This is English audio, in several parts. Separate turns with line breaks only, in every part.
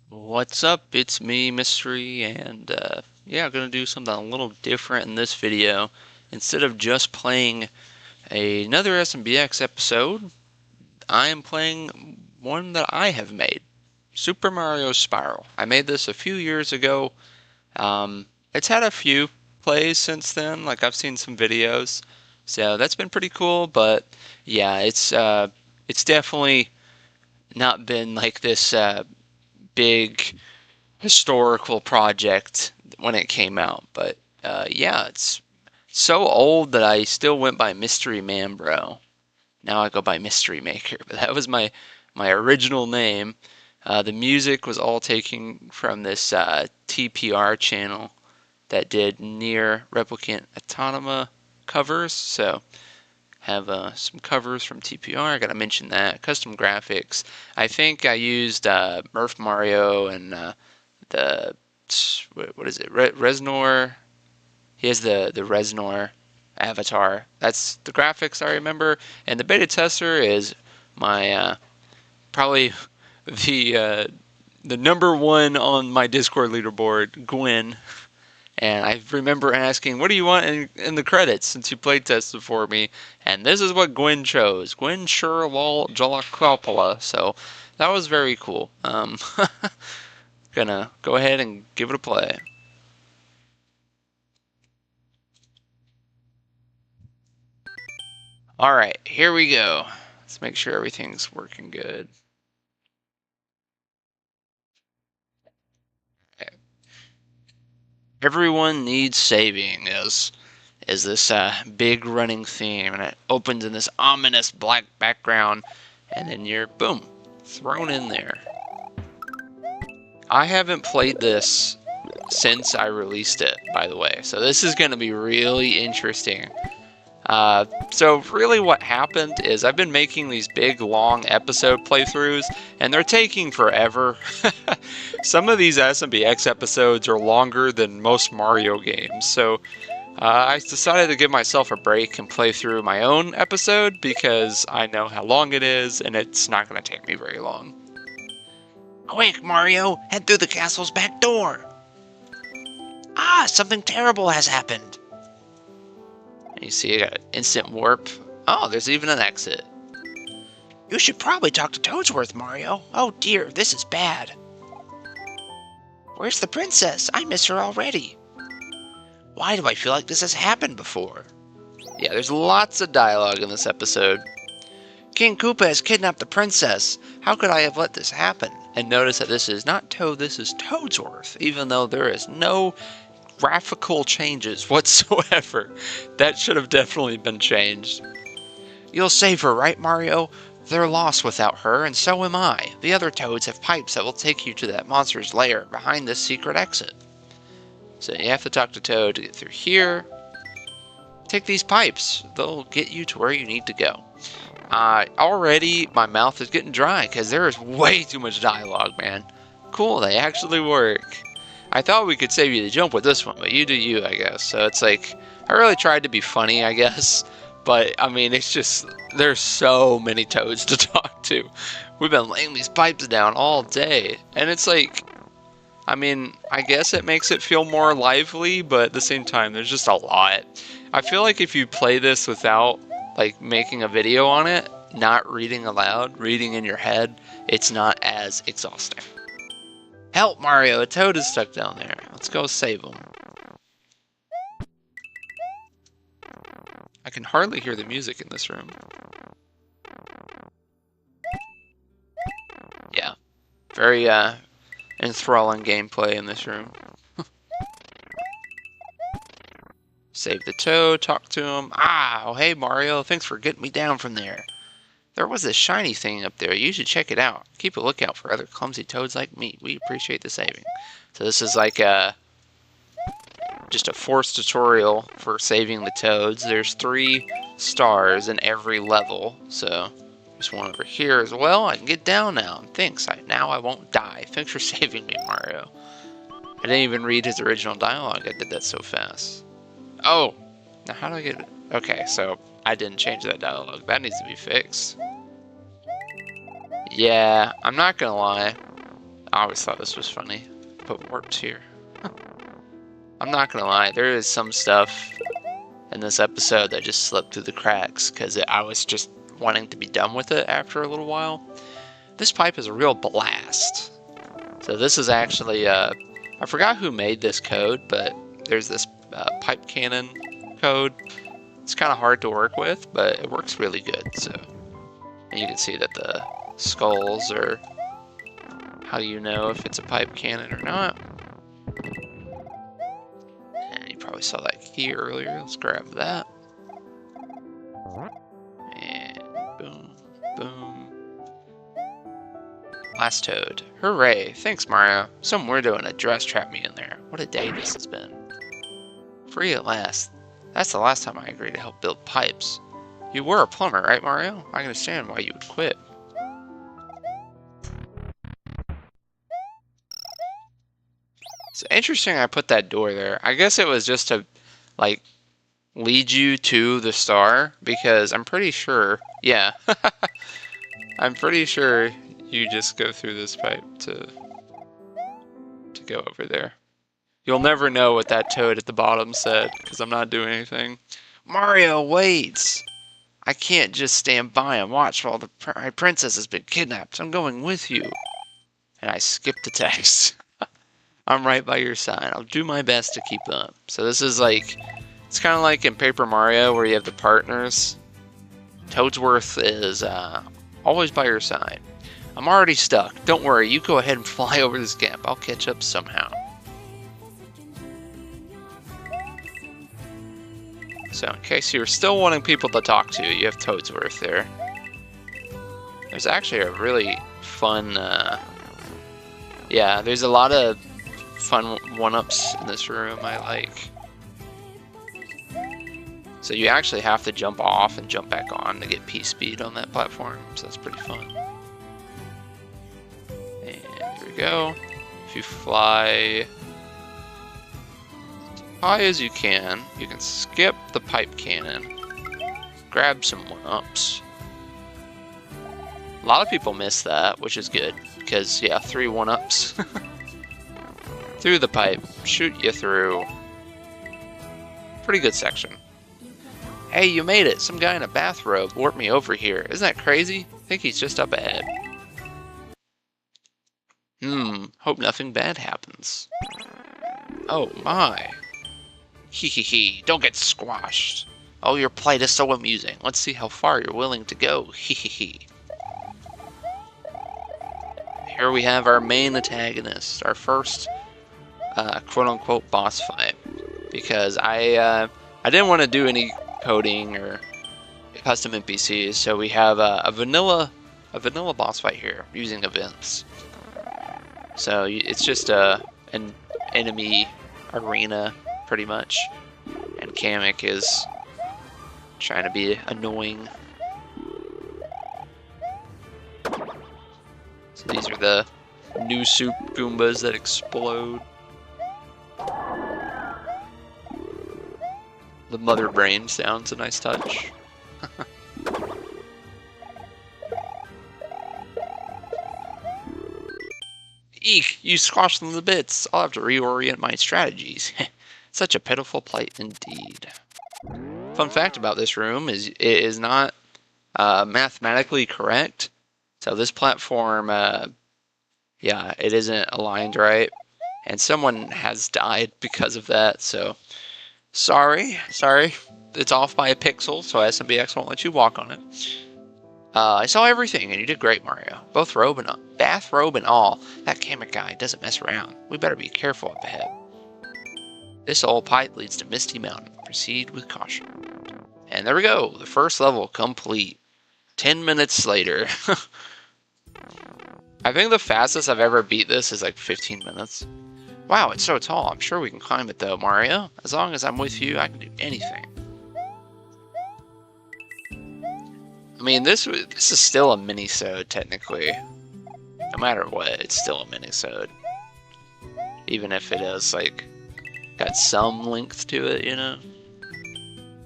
What's up? It's me, Mystery, and yeah, I'm gonna do something a little different in this video. Instead of just playing another SMBX episode, I am playing one that I have made, Super Mario Spiral. I made this a few years ago. It's had a few plays since then, like I've seen some videos, so that's been pretty cool. But yeah, it's definitely not been like this big historical project when it came out. But yeah, it's so old that I still went by Mystery Man Bro. Now I go by Mystery Maker, but that was my original name. The music was all taken from this TPR channel that did near replicant autonoma covers. So have some covers from TPR. I gotta mention that. Custom graphics. I think I used Murph Mario and the what is it? Reznor. He has the Reznor avatar. That's the graphics I remember. And the beta tester is my probably the number one on my Discord leaderboard, Gwen. And I remember asking, "What do you want in the credits?" Since you played tested for me, and this is what Gwen chose. Gwen Sherlal Jalakopala. So that was very cool. Gonna go ahead and give it a play. All right, here we go. Let's make sure everything's working good. Okay. Everyone needs saving is this big running theme, and it opens in this ominous black background, and then you're boom thrown in there. I haven't played this since I released it, by the way, so this is going to be really interesting. So really what happened is I've been making these big long episode playthroughs and they're taking forever. Some of these SMBX episodes are longer than most Mario games, so I decided to give myself a break and play through my own episode because I know how long it is and it's not going to take me very long.
Quick, Mario! Head through the castle's back door! Ah, something terrible has happened!
And you see I got an instant warp. Oh, there's even an exit.
You should probably talk to Toadsworth, Mario. Oh dear, this is bad. Where's the princess? I miss her already. Why do I feel like this has happened before?
Yeah, there's lots of dialogue in this episode.
King Koopa has kidnapped the princess. How could I have let this happen?
And notice that this is not Toad, this is Toadsworth, even though there is no graphical changes whatsoever. That should have definitely been changed.
You'll save her, right, Mario? They're lost without her, and so am I. The other Toads have pipes that will take you to that monster's lair behind this secret exit.
So you have to talk to Toad to get through here. Take these pipes. They'll get you to where you need to go. Already my mouth is getting dry because there is way too much dialogue, man. Cool, they actually work. I thought we could save you the jump with this one, but you do you, I guess. So it's like, I really tried to be funny, I guess. But, I mean, it's just, there's so many Toads to talk to. We've been laying these pipes down all day. And it's like, I mean, I guess it makes it feel more lively, but at the same time, there's just a lot. I feel like if you play this without like making a video on it, not reading aloud, reading in your head, it's not as exhausting. Help, Mario! A Toad is stuck down there. Let's go save him. I can hardly hear the music in this room. Yeah, very enthralling gameplay in this room. Save the Toad, talk to him. Ah, oh hey Mario, thanks for getting me down from there. There was this shiny thing up there, you should check it out. Keep a lookout for other clumsy Toads like me. We appreciate the saving. So this is like just a forced tutorial for saving the Toads. There's 3 stars in every level, so there's one over here as well. I can get down now. Thanks, now I won't die. Thanks for saving me, Mario. I didn't even read his original dialogue, I did that so fast. Oh, now how do I get it? Okay, so I didn't change that dialogue. That needs to be fixed. Yeah, I'm not gonna lie.
I always thought this was funny. Put warps here. I'm not gonna lie, there is some stuff in this episode that just slipped through the cracks because I was just wanting to be done with it after a little while. This pipe is a real blast. So this is actually, I forgot who made this code, but there's this pipe cannon code. It's kind of hard to work with, but it works really good. So, and you can see that the skulls are how you know if it's a pipe cannon or not. And you probably saw that key earlier. Let's grab that. And boom, boom. Last toad. Hooray. Thanks, Mario. Some weirdo in a dress trapped me in there. What a day this has been. Free at last. That's the last time I agreed to help build pipes. You were a plumber, right, Mario? I can understand why you would quit. It's interesting I put that door there. I guess it was just to, like, lead you to the star, because I'm pretty sure, yeah, I'm pretty sure you just go through this pipe to go over there. You'll never know what that toad at the bottom said, because I'm not doing anything. Mario, wait! I can't just stand by and watch while my princess has been kidnapped. I'm going with you. And I skipped the text. I'm right by your side. I'll do my best to keep up. So this is like, it's kind of like in Paper Mario where you have the partners. Toadsworth is always by your side. I'm already stuck. Don't worry, you go ahead and fly over this gap. I'll catch up somehow. So in case you're still wanting people to talk to, you have Toadsworth there. There's actually a really fun, yeah, there's a lot of fun one-ups in this room I like. So you actually have to jump off and jump back on to get P-speed on that platform, so that's pretty fun. And here we go. If you fly high as you can skip the pipe cannon, grab some one-ups. A lot of people miss that, which is good, because, yeah, 3 one-ups. Through the pipe, shoot you through. Pretty good section. Hey, you made it! Some guy in a bathrobe warped me over here. Isn't that crazy? I think he's just up ahead. Hope nothing bad happens. Oh my. Hee, don't get squashed. Oh, your plight is so amusing. Let's see how far you're willing to go. Hee. Here we have our main antagonist, our first quote-unquote boss fight. Because I didn't want to do any coding or custom NPCs, so we have a vanilla boss fight here using events. So it's just an enemy arena, pretty much, and Kamek is trying to be annoying. So these are the new soup Goombas that explode. The mother brain sounds a nice touch. Eek! You squashed them to bits. I'll have to reorient my strategies. Such a pitiful plight indeed. Fun fact about this room is it is not mathematically correct. So this platform, yeah, it isn't aligned right. And someone has died because of that, so sorry. It's off by a pixel, so SMBX won't let you walk on it. I saw everything, and you did great, Mario. Both bathrobe and all. That Kamek guy doesn't mess around. We better be careful up ahead. This old pipe leads to Misty Mountain. Proceed with caution. And there we go. The first level complete. 10 minutes later. I think the fastest I've ever beat this is like 15 minutes. Wow, it's so tall. I'm sure we can climb it though, Mario. As long as I'm with you, I can do anything. I mean, this is still a mini-sode, technically. No matter what, it's still a mini-sode. Even if it is, like, got some length to it, you know?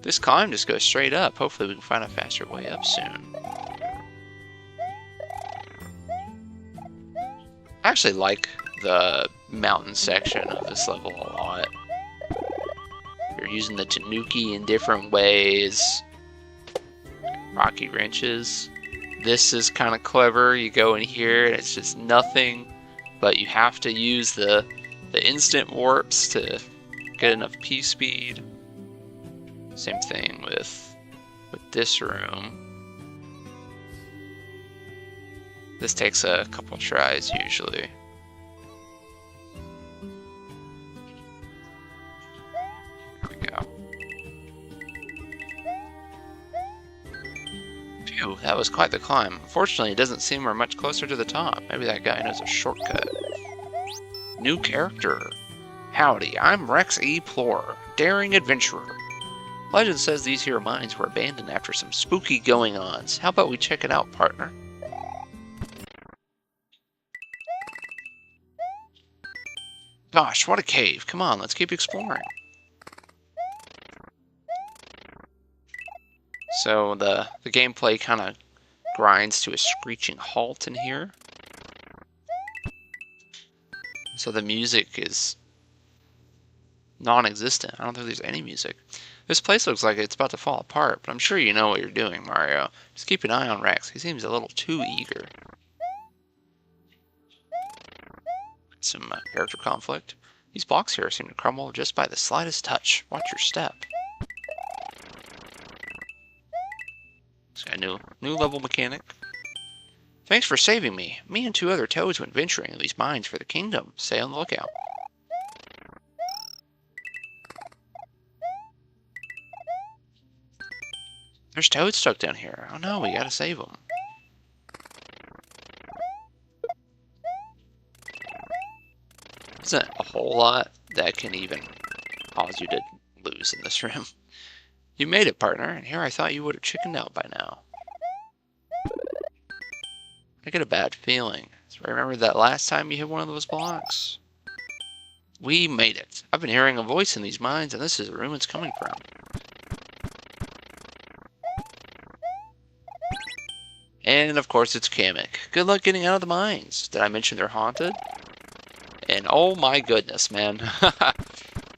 This climb just goes straight up. Hopefully we can find a faster way up soon. I actually like the mountain section of this level a lot. You're using the Tanuki in different ways. Rocky wrenches. This is kind of clever. You go in here and it's just nothing, but you have to use the instant warps to get enough P speed. Same thing with this room. This takes a couple tries usually. Here we go. Phew, that was quite the climb. Unfortunately, it doesn't seem we're much closer to the top. Maybe that guy knows a shortcut. New character. Howdy, I'm Rex E. Plore, daring adventurer. Legend says these here mines were abandoned after some spooky going-ons. How about we check it out, partner? Gosh, what a cave. Come on, let's keep exploring. So the gameplay kind of grinds to a screeching halt in here. So the music is non-existent. I don't think there's any music. This place looks like it's about to fall apart, but I'm sure you know what you're doing, Mario. Just keep an eye on Rex. He seems a little too eager. Some character conflict. These blocks here seem to crumble just by the slightest touch. Watch your step. It's got a new level mechanic. Thanks for saving me. Me and 2 other toads went venturing in these mines for the kingdom. Stay on the lookout. There's toads stuck down here. Oh no, we gotta save them. Isn't a whole lot that can even cause you to lose in this room. You made it, partner, and here I thought you would have chickened out by now. I get a bad feeling. So remember that last time you hit one of those blocks? We made it. I've been hearing a voice in these mines, and this is the room it's coming from. And of course it's Kamek. Good luck getting out of the mines. Did I mention they're haunted? And oh my goodness, man.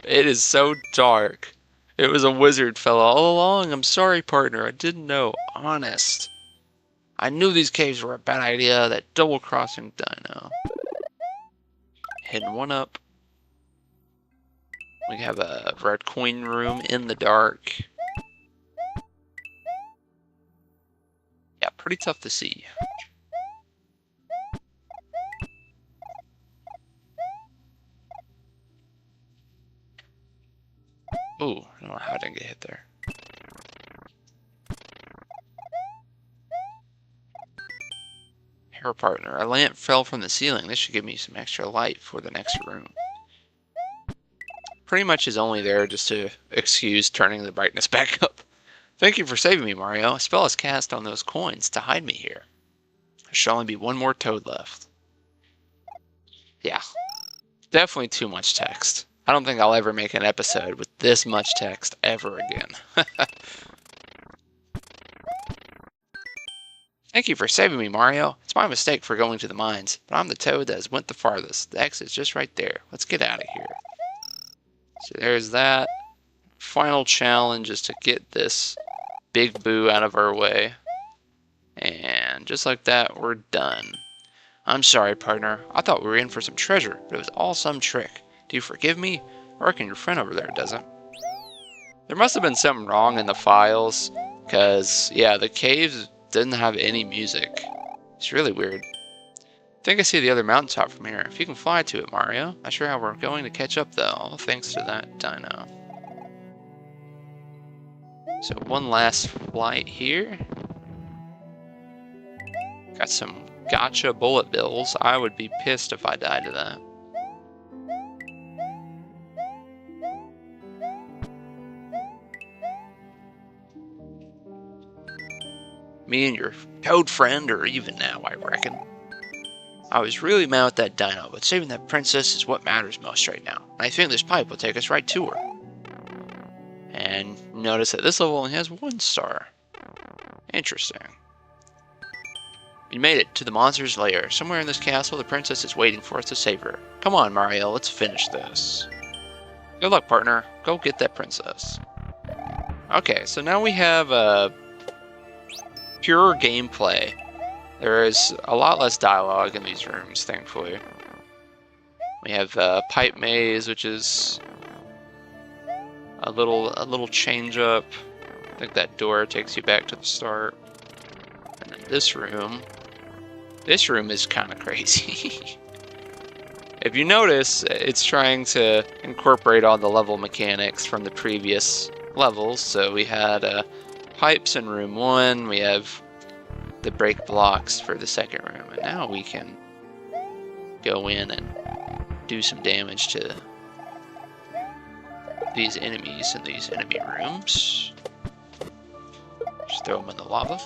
It is so dark. It was a wizard fella all along. I'm sorry, partner. I didn't know. Honest. I knew these caves were a bad idea. That double-crossing dino. Hidden one up. We have a red coin room in the dark. Yeah, pretty tough to see. Ooh, I don't know how I didn't get hit there. Hair partner. A lamp fell from the ceiling. This should give me some extra light for the next room. Pretty much is only there just to excuse turning the brightness back up. Thank you for saving me, Mario. A spell is cast on those coins to hide me here. There should only be one more toad left. Yeah, definitely too much text. I don't think I'll ever make an episode with this much text ever again. Thank you for saving me, Mario. It's my mistake for going to the mines, but I'm the toad that has went the farthest. The exit's just right there. Let's get out of here. So there's that. Final challenge is to get this big boo out of our way. And just like that, we're done. I'm sorry, partner. I thought we were in for some treasure, but it was all some trick. Do you forgive me? I reckon your friend over there doesn't. There must have been something wrong in the files, because, yeah, the caves didn't have any music. It's really weird. I think I see the other mountaintop from here. If you can fly to it, Mario. Not sure how we're going to catch up, though. All thanks to that dino. So one last flight here. Got some gotcha bullet bills. I would be pissed if I died to that. Me and your toad friend are even now, I reckon. I was really mad with that dino, but saving that princess is what matters most right now. And I think this pipe will take us right to her. And notice that this level only has 1 star. Interesting.
You made it to the monster's lair. Somewhere in this castle, the princess is waiting for us to save her. Come on, Mario, let's finish this. Good luck, partner. Go get that princess. Okay, so now we have pure gameplay. There is a lot less dialogue in these rooms, thankfully. We have the pipe maze, which is a little change up. I think that door takes you back to the start. And then this room is kind of crazy. If you notice, it's trying to incorporate all the level mechanics from the previous levels. So we had pipes in room 1, we have the break blocks for the second room, and now we can go in and do some damage to these enemies in these enemy rooms. Just throw them in the lava.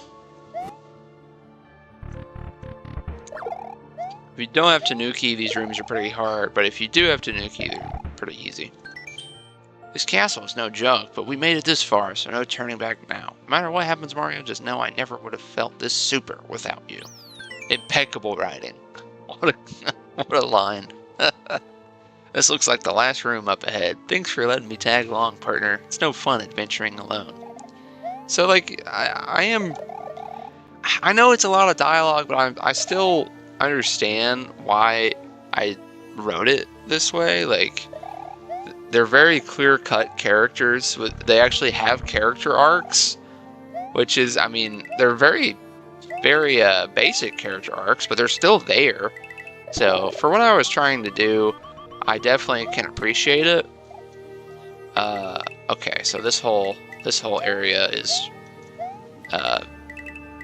If you don't have Tanuki, these rooms are pretty hard, but if you do have Tanuki, they're pretty easy. This castle is no joke, but we made it this far, so no turning back now. No matter what happens, Mario, just know I never would have felt this super without you. Impeccable writing. What a line. This looks like the last room up ahead. Thanks for letting me tag along, partner. It's no fun adventuring alone. So, like, I know it's a lot of dialogue, but I still understand why I wrote it this way. Like, they're very clear-cut characters. They actually have character arcs, which is, I mean, they're very, very basic character arcs, but they're still there. So, for what I was trying to do, I definitely can appreciate it. Okay, so this whole area is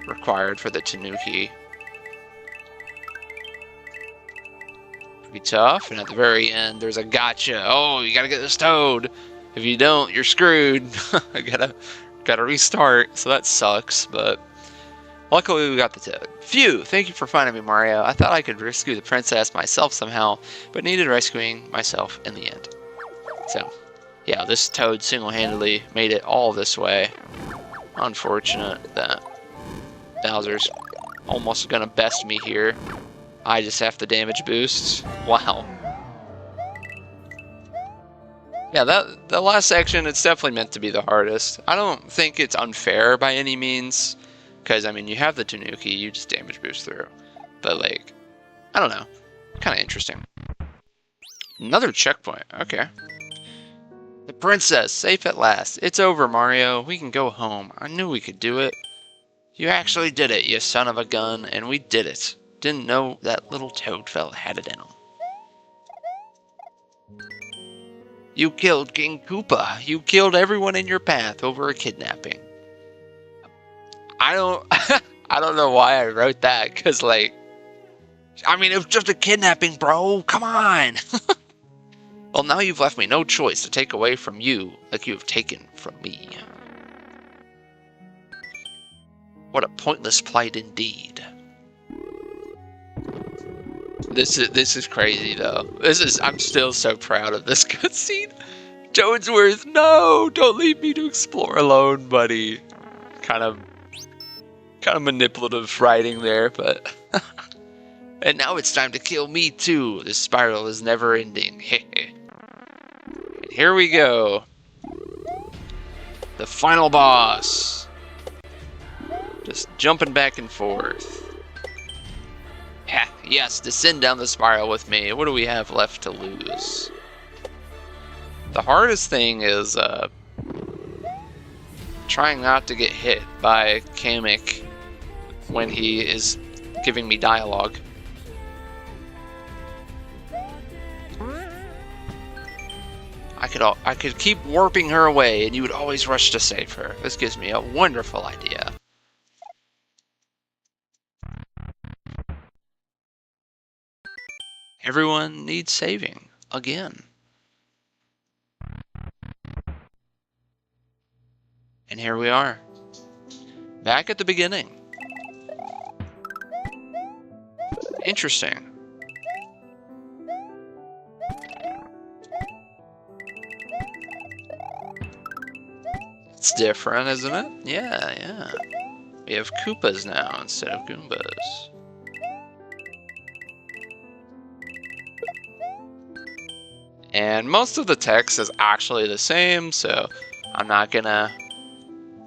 required for the Tanuki. Pretty tough, and at the very end, there's a gotcha. Oh, you gotta get this toad. If you don't, you're screwed. I gotta restart. So that sucks, but luckily we got the toad. Phew! Thank you for finding me, Mario. I thought I could rescue the princess myself somehow, but needed rescuing myself in the end. So, yeah, this toad single-handedly made it all this way. Unfortunate that Bowser's almost gonna best me here. I just have the damage boost. Wow. Yeah, the last section, it's definitely meant to be the hardest. I don't think it's unfair by any means, because, I mean, you have the Tanuki, you just damage boost through. But, like, I don't know. Kind of interesting. Another checkpoint. Okay. The princess, safe at last. It's over, Mario. We can go home. I knew we could do it. You actually did it, you son of a gun, and we did it. Didn't know that little toad fella had it in him. You killed King Koopa. You killed everyone in your path over a kidnapping. I don't know why I wrote that, because, like, I mean, it was just a kidnapping, bro. Come on. Well, now you've left me no choice to take away from you like you have taken from me. What a pointless plight indeed. This is crazy though. I'm still so proud of this cutscene. Toadsworth, no, don't leave me to explore alone, buddy. Kind of manipulative writing there, but and now it's time to kill me too. This spiral is never ending. And here we go. The final boss. Just jumping back and forth. Yes, descend down the spiral with me. What do we have left to lose? The hardest thing is trying not to get hit by Kamek when he is giving me dialogue. I could keep warping her away and you would always rush to save her. This gives me a wonderful idea. Everyone needs saving. Again. And here we are. Back at the beginning. Interesting. It's different, isn't it? Yeah. We have Koopas now instead of Goombas.
And most of the text is actually the same, so I'm not gonna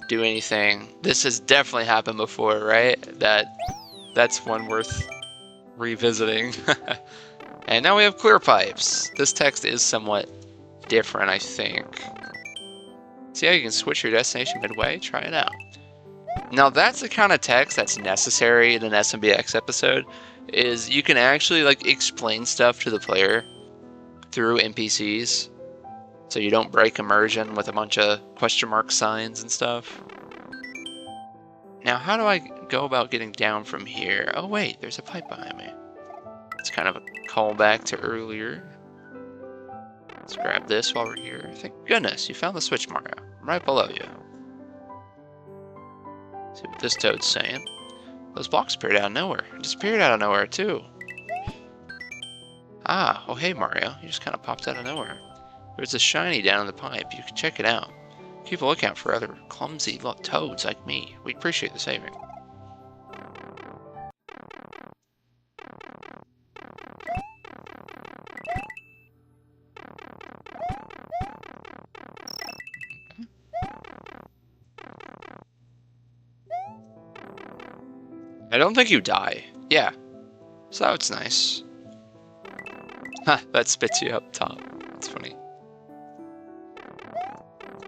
do anything. This has definitely happened before, right? That's one worth revisiting. And now we have clear pipes. This text is somewhat different, I think. See how you can switch your destination midway? Try it out. Now that's the kind of text that's necessary in an SMBX episode, is you can actually like explain stuff to the player through NPCs, so you don't break immersion with a bunch of question mark signs and stuff. Now how do I go about getting down from here? Oh wait, there's a pipe behind me. It's kind of a callback to earlier. Let's grab this while we're here. Thank goodness, you found the switch, Mario. I'm right below you. See what this toad's saying. Those blocks appeared out of nowhere. Disappeared out of nowhere, too. Ah, oh hey, Mario. You just kind of popped out of nowhere. There's a shiny down in the pipe. You can check it out. Keep a lookout for other clumsy toads like me. We'd appreciate the saving. I don't think you die. Yeah. So that's nice. Ha, that spits you up top. That's funny.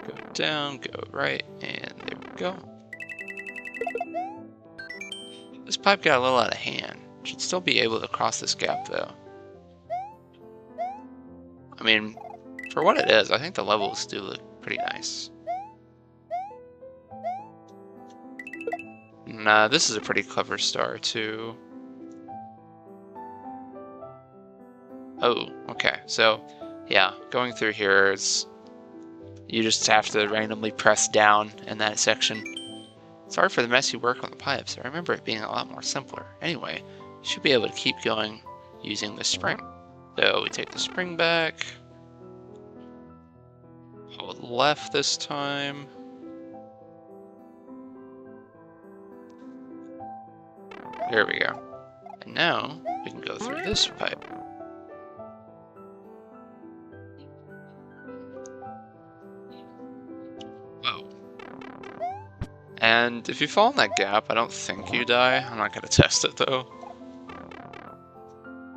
Go down, go right, and there we go. This pipe got a little out of hand. Should still be able to cross this gap, though. I mean, for what it is, I think the levels do look pretty nice. Nah, this is a pretty clever star, too. Oh, okay. So, yeah, going through here is... You just have to randomly press down in that section. Sorry for the messy work on the pipes. I remember it being a lot more simpler. Anyway, you should be able to keep going using the spring. So we take the spring back. Hold left this time. There we go. And now we can go through this pipe. Whoa. And if you fall in that gap, I don't think you die. I'm not going to test it though.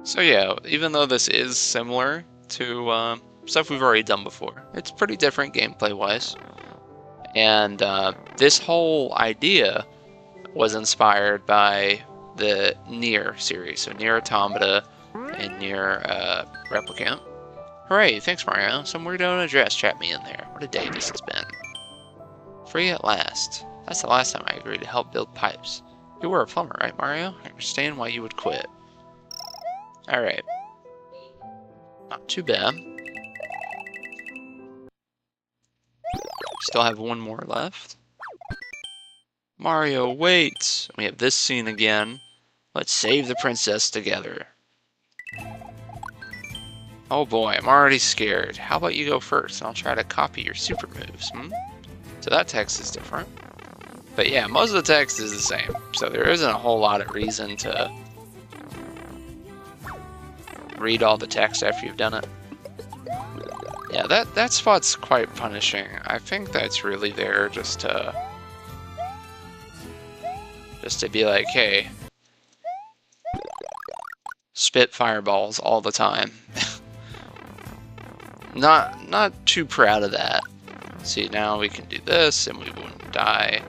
So yeah, even though this is similar to stuff we've already done before, it's pretty different gameplay-wise. And this whole idea was inspired by the Nier series, so Nier Automata and Nier Replicant. Hooray, thanks Mario. Some weirdo address trapped me in there. What a day this has been. Free at last. That's the last time I agreed to help build pipes. You were a plumber, right Mario? I understand why you would quit. Alright. Not too bad. Still have one more left. Mario, wait! We have this scene again. Let's save the princess together. Oh boy, I'm already scared. How about you go first, and I'll try to copy your super moves, So that text is different. But yeah, most of the text is the same. So there isn't a whole lot of reason to read all the text after you've done it. Yeah, that spot's quite punishing. I think that's really there just to be like, hey, spit fireballs all the time. Not too proud of that. See, now we can do this and we wouldn't die.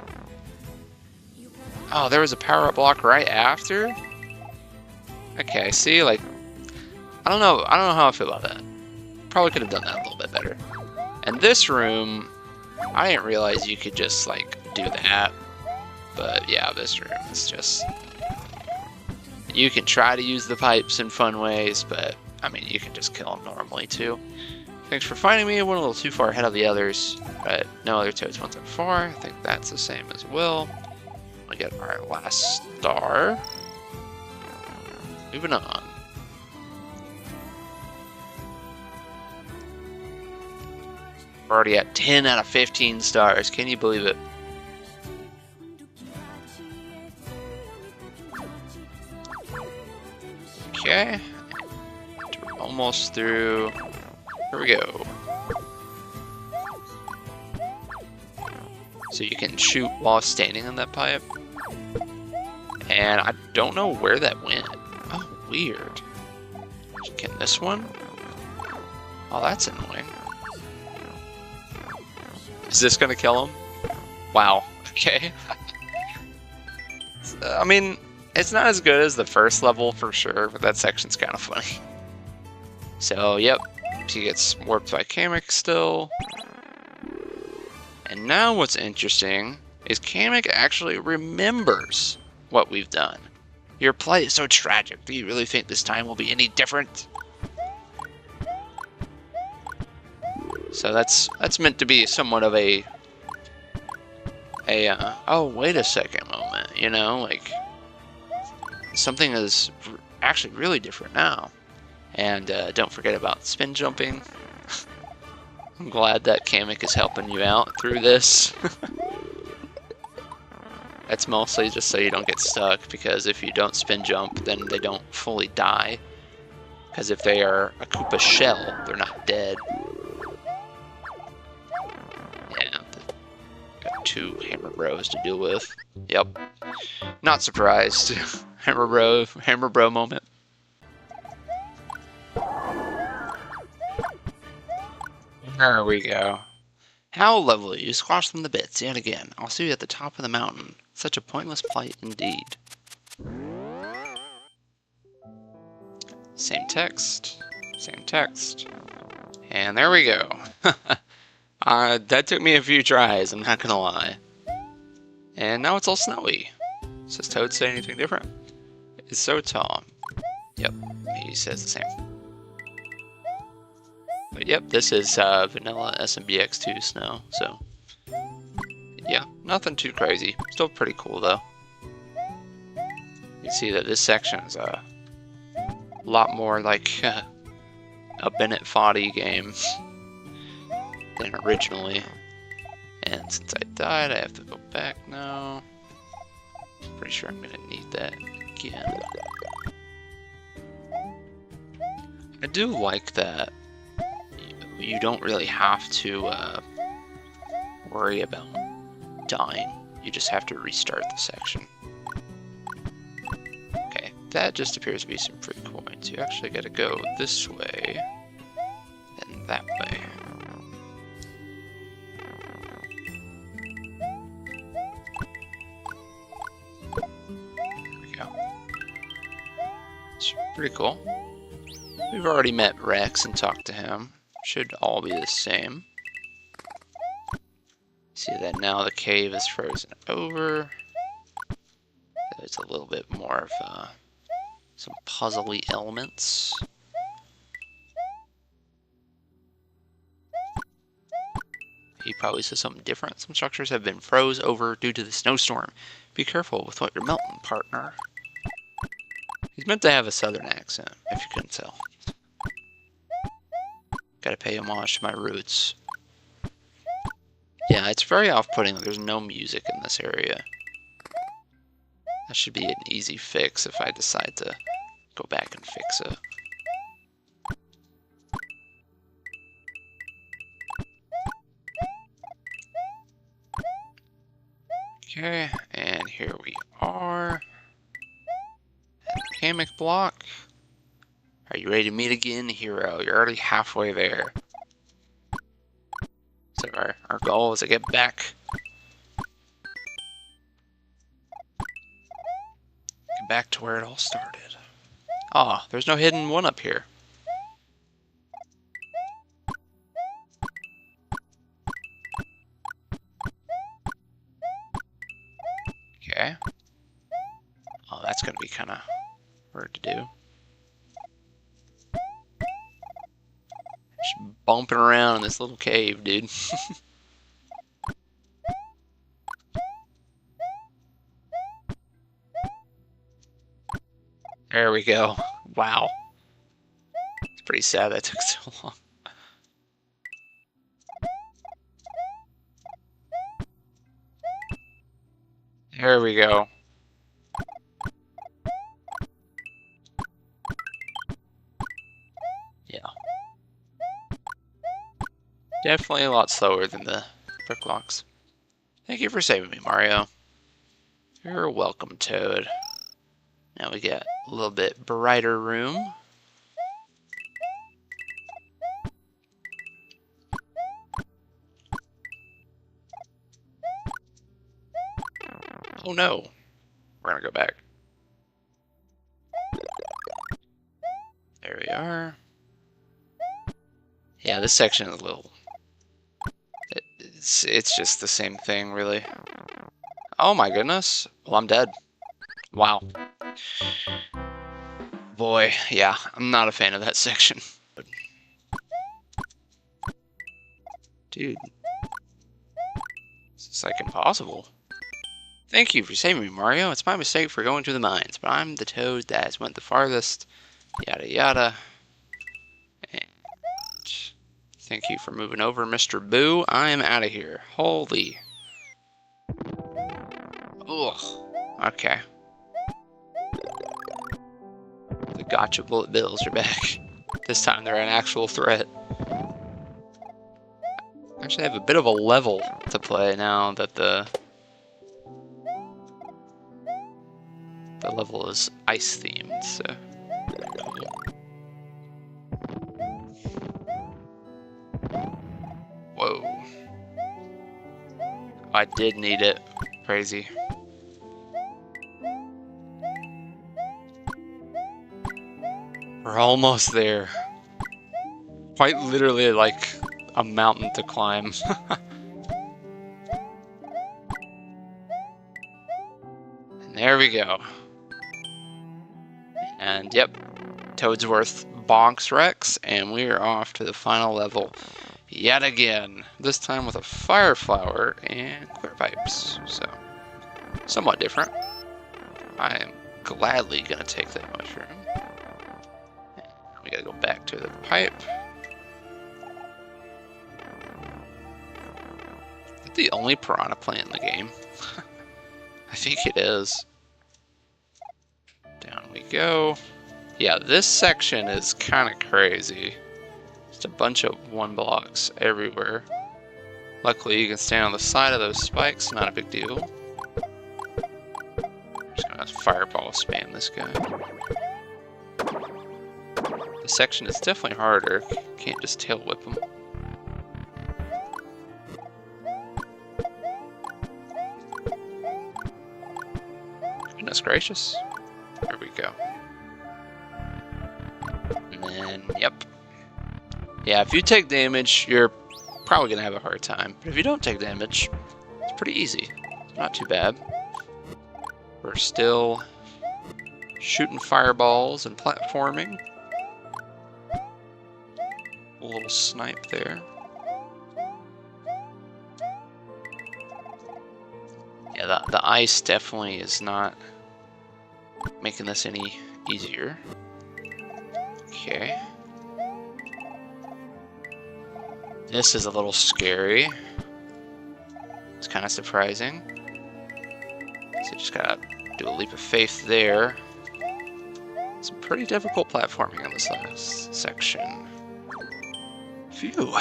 Oh, there was a power-up block right after? Okay, see, like, I don't know how I feel about that. Probably could have done that a little bit better. And this room, I didn't realize you could just, like, do that. But yeah, this room is just... You can try to use the pipes in fun ways, but, I mean, you can just kill them normally, too. Thanks for finding me. I went a little too far ahead of the others, but no other toads went that far. I think that's the same as well. We get our last star. Moving on. We're already at 10 out of 15 stars. Can you believe it? Okay. We're almost through. Here we go. So you can shoot while standing on that pipe. And I don't know where that went. Oh, weird. Can this one? Oh, that's annoying. Is this gonna kill him? Wow. Okay. I mean, it's not as good as the first level for sure, but that section's kind of funny. So, yep. He gets warped by Kamek still. And now what's interesting is Kamek actually remembers what we've done. Your plight is so tragic. Do you really think this time will be any different? So that's meant to be somewhat of a oh, wait a second moment, you know, like something is actually really different now. And don't forget about spin jumping. I'm glad that Kamek is helping you out through this. That's mostly just so you don't get stuck, because if you don't spin jump, then they don't fully die. Because if they are a Koopa shell, they're not dead. Yeah, got 2 Hammer Bros to deal with. Yep. Not surprised. Hammer Bro moment. There we go. How lovely. You squashed them to bits yet again. I'll see you at the top of the mountain. Such a pointless plight indeed. Same text. Same text. And there we go. That took me a few tries, I'm not gonna lie. And now it's all snowy. Does Toad say anything different? It's so Tom. Yep, he says the same. But yep, this is vanilla SMBX2 snow, so yeah, nothing too crazy. Still pretty cool though. You see that this section is a lot more like a Bennett Foddy game than originally. And since I died, I have to go back now. Pretty sure I'm gonna need that again. I do like that you don't really have to worry about dying. You just have to restart the section. Okay, that just appears to be some free coins. You actually gotta go this way and that way. There we go. It's pretty cool. We've already met Rex and talked to him. Should all be the same. See that now the cave is frozen over. There's a little bit more of some puzzly elements. He probably says something different. Some structures have been froze over due to the snowstorm. Be careful with what you're melting, partner. He's meant to have a southern accent, if you couldn't tell. Gotta pay homage to my roots. Yeah, it's very off-putting that there's no music in this area. That should be an easy fix if I decide to go back and fix it. Okay, and here we are. Kamek block. Are you ready to meet again, hero? You're already halfway there. So our goal is to get back. Get back to where it all started. Ah, there's no hidden one up here. Okay. Oh, that's gonna be kind of hard to do. Just bumping around in this little cave, dude. There we go. Wow. It's pretty sad that took so long. There we go. Yeah. Definitely a lot slower than the brick blocks. Thank you for saving me, Mario. You're welcome, Toad. Now we get a little bit brighter room. Oh no. We're gonna go back. There we are. Yeah, this section is a little... It's just the same thing, really. Oh my goodness. Well, I'm dead. Wow. Boy, yeah, I'm not a fan of that section. Dude. This is like impossible. Thank you for saving me, Mario. It's my mistake for going to the mines, but I'm the Toad that has went the farthest. Yada yada. And thank you for moving over, Mr. Boo. I am out of here. Holy. Ugh. Okay. The gotcha bullet bills are back. This time they're an actual threat. Actually, I have a bit of a level to play now that the level is ice themed, so cool. Whoa. I did need it. Crazy. We're almost there. Quite literally like a mountain to climb. And there we go. And yep, Toadsworth bonks Rex, and we are off to the final level yet again. This time with a fire flower and clear pipes. So, somewhat different. I am gladly gonna take that mushroom. We gotta go back to the pipe. Is that the only piranha plant in the game? I think it is. Down we go. Yeah, this section is kind of crazy. Just a bunch of one blocks everywhere. Luckily, you can stand on the side of those spikes, not a big deal. Just gonna fireball spam this guy. This section is definitely harder. Can't just tail whip him. Goodness gracious. There we go. And then, yep. Yeah, if you take damage, you're probably gonna have a hard time. But if you don't take damage, it's pretty easy. It's not too bad. We're still shooting fireballs and platforming. A little snipe there. Yeah, the ice definitely is not making this any easier. Okay. This is a little scary. It's kind of surprising. So just gotta do a leap of faith there. Some pretty difficult platforming on this last section. Phew.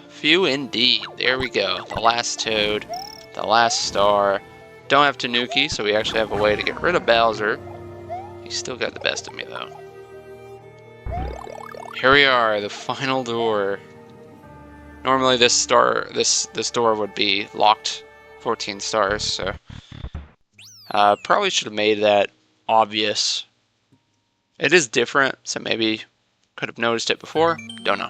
Phew indeed. There we go. The last Toad. The last star. Don't have Tanuki, so we actually have a way to get rid of Bowser. He's still got the best of me, though. Here we are, the final door. Normally this door would be locked 14 stars, so probably should have made that obvious. It is different, so maybe could have noticed it before. Don't know.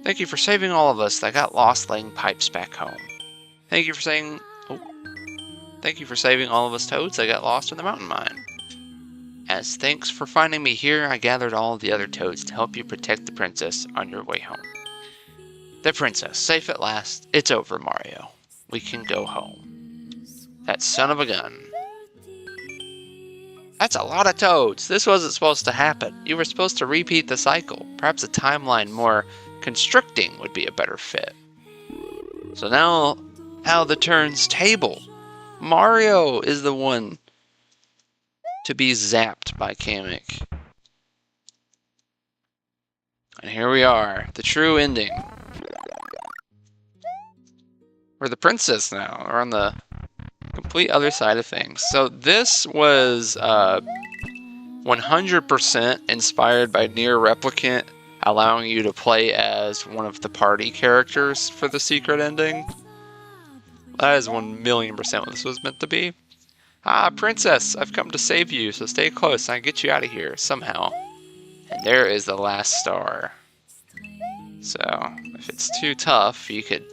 Thank you for saving all of us that got lost laying pipes back home. Thank you for saying... Oh. Thank you for saving all of us Toads that got lost in the mountain mine. As thanks for finding me here, I gathered all of the other Toads to help you protect the princess on your way home. The princess, safe at last. It's over, Mario. We can go home. That son of a gun. That's a lot of Toads. This wasn't supposed to happen. You were supposed to repeat the cycle. Perhaps a timeline more constricting would be a better fit. So now the turn's table. Mario is the one to be zapped by Kamek. And here we are, the true ending. We're the princess now. We're on the complete other side of things. So this was 100% inspired by Nier Replicant, allowing you to play as one of the party characters for the secret ending. That is 1,000,000% what this was meant to be. Ah, princess, I've come to save you, so stay close. I can get you out of here somehow. And there is the last star. So, if it's too tough, you could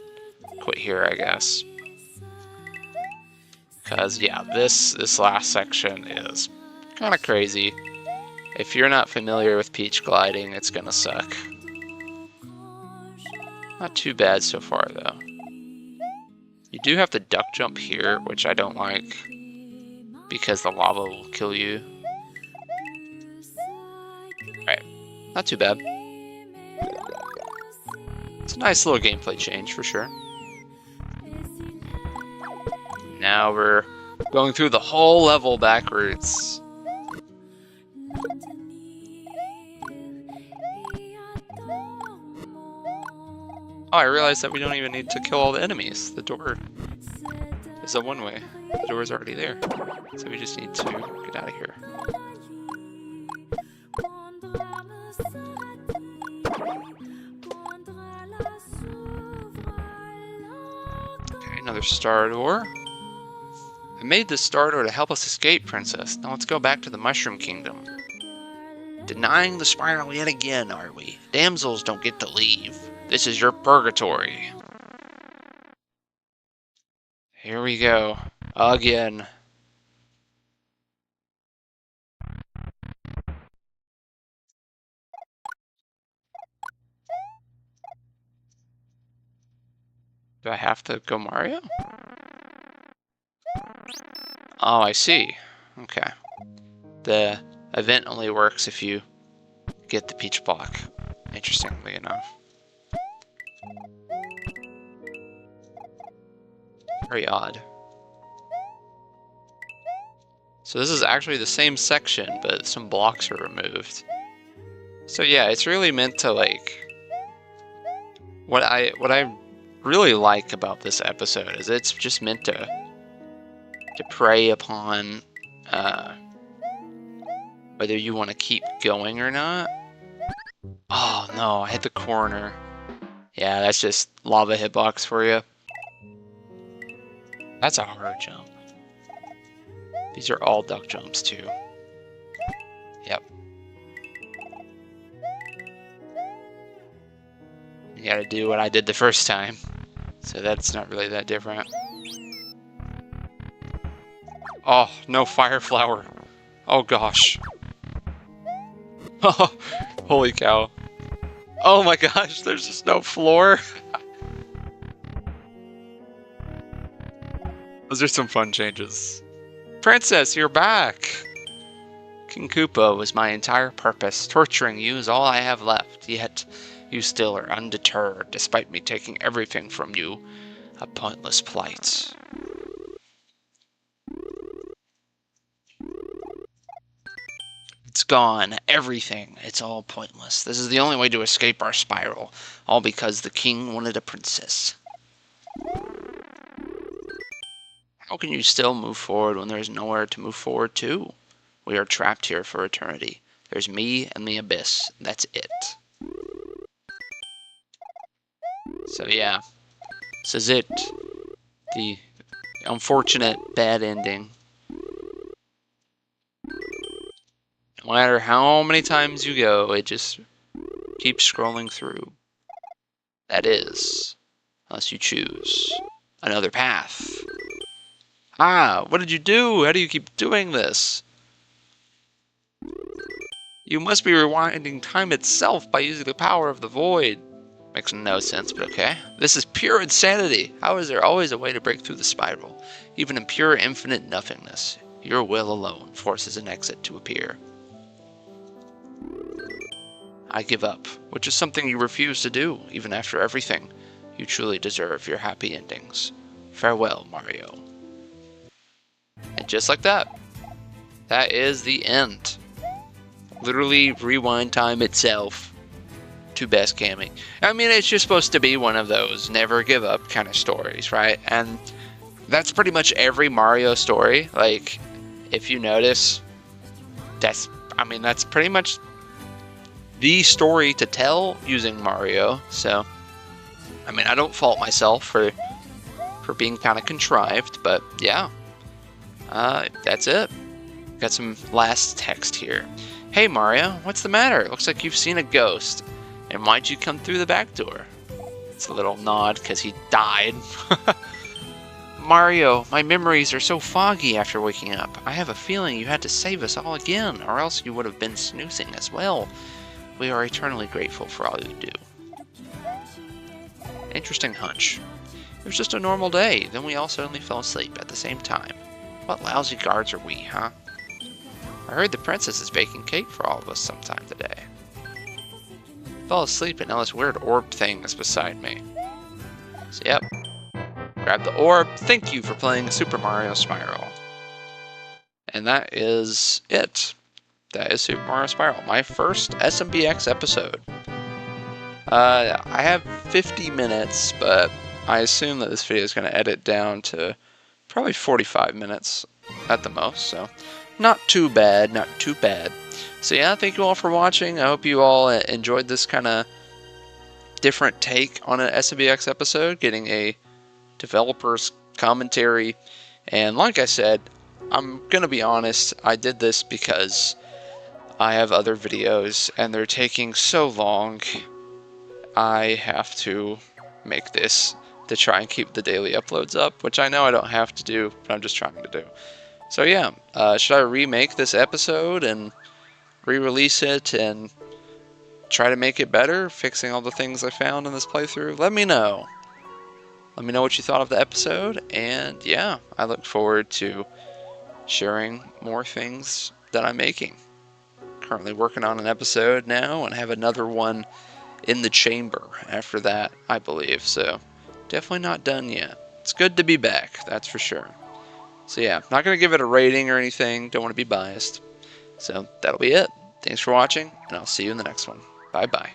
quit here, I guess. Because, yeah, this last section is kind of crazy. If you're not familiar with peach gliding, it's gonna suck. Not too bad so far, though. You do have to duck jump here, which I don't like, because the lava will kill you. Alright, not too bad. It's a nice little gameplay change, for sure. Now we're going through the whole level backwards. Oh, I realized that we don't even need to kill all the enemies. The door is a one-way. The door is already there. So we just need to get out of here. Okay, another star door. I made this star door to help us escape, Princess. Now let's go back to the Mushroom Kingdom. Denying the spiral yet again, are we? Damsels don't get to leave. This is your purgatory. Here we go. Again. Do I have to go Mario? Oh, I see. Okay. The event only works if you get the peach block, interestingly enough. Very odd. So this is actually the same section, but some blocks are removed. So yeah, it's really meant to, like, what I really like about this episode is it's just meant to prey upon whether you want to keep going or not. Oh no, I hit the corner. Yeah, that's just lava hitbox for you. That's a hard jump. These are all duck jumps too. Yep. You gotta do what I did the first time. So that's not really that different. Oh, no fire flower. Oh gosh. Oh, holy cow. Oh my gosh, there's just no floor. Those are some fun changes. Princess, you're back! King Koopa was my entire purpose. Torturing you is all I have left, yet you still are undeterred, despite me taking everything from you. A pointless plight. It's gone. Everything. It's all pointless. This is the only way to escape our spiral. All because the king wanted a princess. How can you still move forward when there's nowhere to move forward to? We are trapped here for eternity. There's me and the abyss. That's it. So yeah, this is it. The unfortunate bad ending. No matter how many times you go, it just keeps scrolling through. That is, unless you choose another path. Ah, what did you do? How do you keep doing this? You must be rewinding time itself by using the power of the void. Makes no sense, but okay. This is pure insanity. How is there always a way to break through the spiral? Even in pure infinite nothingness, your will alone forces an exit to appear. I give up, which is something you refuse to do, even after everything. You truly deserve your happy endings. Farewell, Mario. And just like that, that is the end. Literally rewind time itself. too bad, Cammy. I mean, it's just supposed to be one of those never give up kind of stories, right? And that's pretty much every Mario story. Like, if you notice, that's pretty much the story to tell using Mario. So, I mean, I don't fault myself for being kind of contrived, but yeah, that's it. Got some last text here. Hey Mario, what's the matter? It looks like you've seen a ghost. And why'd you come through the back door? It's a little nod because he died. Mario, my memories are so foggy after waking up. I have a feeling you had to save us all again, or else you would have been snoozing as well. We are eternally grateful for all you do. Interesting hunch. It was just a normal day, then we all suddenly fell asleep at the same time. What lousy guards are we, huh? I heard the princess is baking cake for all of us sometime today. Fell asleep and now this weird orb thing is beside me. So yep. Grab the orb. Thank you for playing Super Mario Spiral. And that is it. That is Super Mario Spiral. My first SMBX episode. I have 50 minutes, but I assume that this video is going to edit down to probably 45 minutes at the most, so not too bad, not too bad. So yeah, thank you all for watching. I hope you all enjoyed this kind of different take on an SMBX episode, getting a developer's commentary. And like I said, I'm going to be honest, I did this because I have other videos and they're taking so long. I have to make this to try and keep the daily uploads up, which I know I don't have to do, but I'm just trying to do. So yeah, should I remake this episode and re-release it and try to make it better, fixing all the things I found in this playthrough? Let me know. Let me know what you thought of the episode, and yeah, I look forward to sharing more things that I'm making. Currently working on an episode now, and have another one in the chamber after that, I believe, so definitely not done yet. It's good to be back, that's for sure. So yeah, not going to give it a rating or anything, don't want to be biased. So that'll be it. Thanks for watching, and I'll see you in the next one. Bye bye.